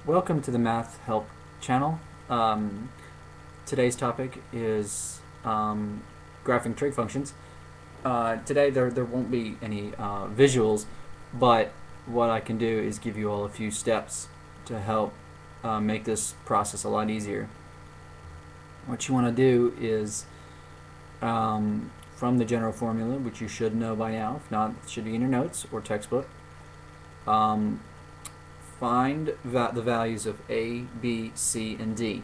Welcome to the Math Help channel. Today's topic is graphing trig functions. Today there won't be any visuals, but what I can do is give you all a few steps to help make this process a lot easier. What you want to do is from the general formula, which you should know by now, if not, it should be in your notes or textbook. Find the values of A, B, C, and D.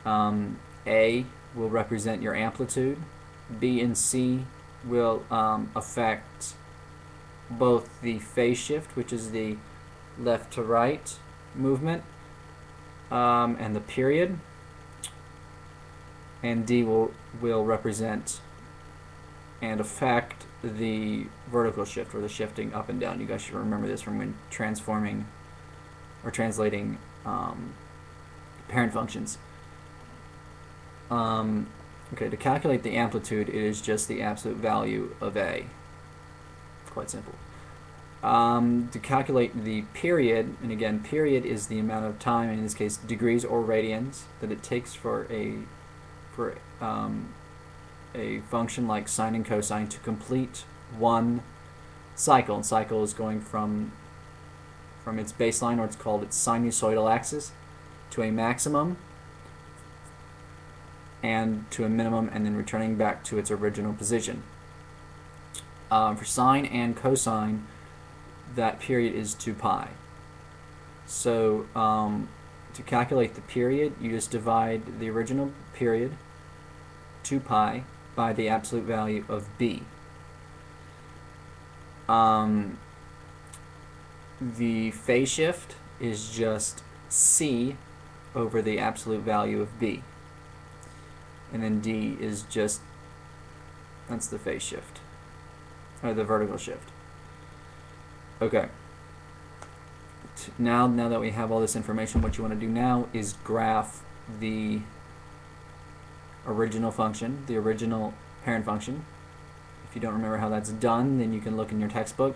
A will represent your amplitude. B and C will affect both the phase shift, which is the left to right movement, and the period. And D will represent and affect the vertical shift, or the shifting up and down. You guys should remember this from when transforming or translating parent functions. Okay, to calculate the amplitude, it is just the absolute value of A. Quite simple. To calculate the period, and again, period is the amount of time, in this case degrees or radians, that it takes for a function like sine and cosine to complete one cycle. And cycle is going from its baseline, or it's called its sinusoidal axis, to a maximum and to a minimum, and then returning back to its original position. For sine and cosine, that period is 2 pi. So to calculate the period, you just divide the original period, 2 pi, by the absolute value of b. The phase shift is just c over the absolute value of b. And then d is just, that's the phase shift, or the vertical shift. Okay. Now that we have all this information, what you want to do now is graph the original function, the original parent function. If you don't remember how that's done, then you can look in your textbook,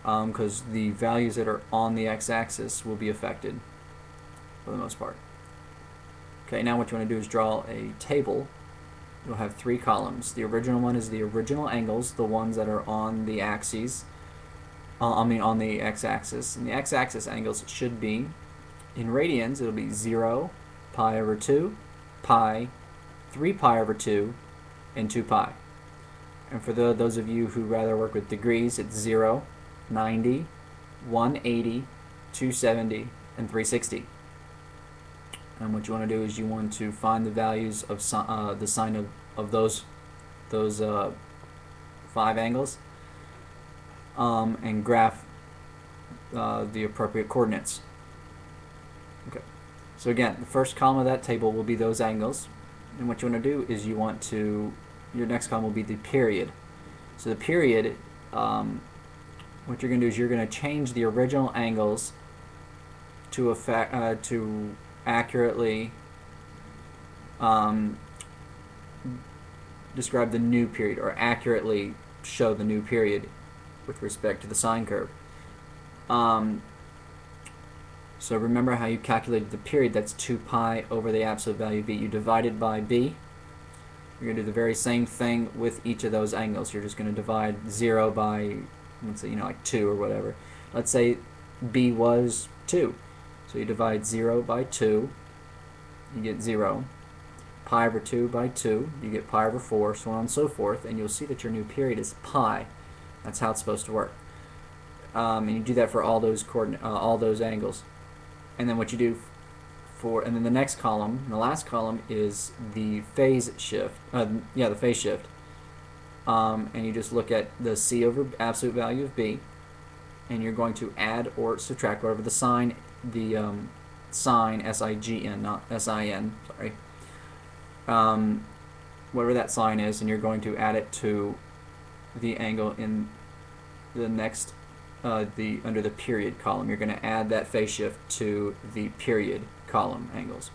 because the values that are on the x-axis will be affected for the most part. Okay, now what you want to do is draw a table. You'll have 3 columns. The original one is the original angles, the ones that are on the axes, on the x-axis. And the x-axis angles should be, in radians, it'll be 0, pi over 2, pi, 3 pi over 2, and 2 pi. And for those of you who rather work with degrees, it's 0, 90, 180, 270, and 360. And what you want to do is you want to find the values of the sine of those 5 angles, and graph the appropriate coordinates. Okay. So again, the first column of that table will be those angles, and what you want to do is you want to, your next column will be the period. So the period, what you're going to do is you're going to change the original angles to accurately describe the new period, or accurately show the new period with respect to the sine curve. So remember how you calculated the period. That's 2 pi over the absolute value of b. You divide it by b. You're going to do the very same thing with each of those angles. You're just going to divide 0 by, let's say, like 2 or whatever. Let's say b was 2. So you divide 0 by 2, you get 0. Pi over 2 by 2, you get pi over 4, so on and so forth, and you'll see that your new period is pi. That's how it's supposed to work. And you do that for all those angles. And then what you do and then the next column, the last column, is the phase shift. The phase shift. And you just look at the c over absolute value of b, and you're going to add or subtract whatever the sign, sine, S-I-G-N, not S-I-N, sorry. Whatever that sign is, and you're going to add it to the angle in the next, under the period column. You're going to add that phase shift to the period column angles.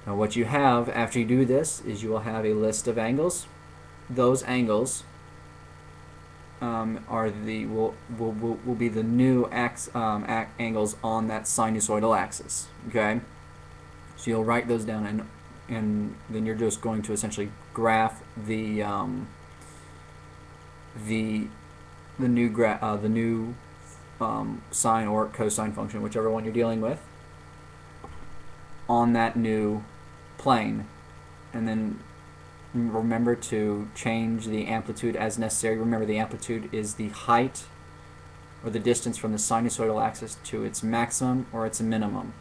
Now what you have after you do this is you will have a list of angles. Those angles are the will be the new angles on that sinusoidal axis. Okay, so you'll write those down, and then you're just going to essentially graph the new sine or cosine function, whichever one you're dealing with, on that new plane, and then remember to change the amplitude as necessary. Remember, the amplitude is the height or the distance from the sinusoidal axis to its maximum or its minimum.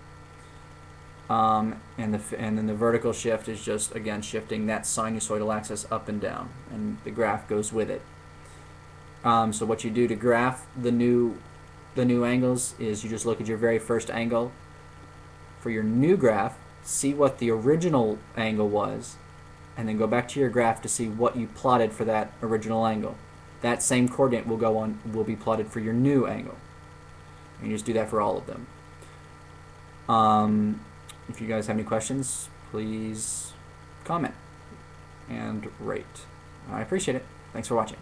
And then the vertical shift is just, again, shifting that sinusoidal axis up and down, and the graph goes with it. So what you do to graph the new angles is you just look at your very first angle for your new graph, see what the original angle was, and then go back to your graph to see what you plotted for that original angle. That same coordinate will be plotted for your new angle. And you just do that for all of them. If you guys have any questions, please comment and rate. I appreciate it. Thanks for watching.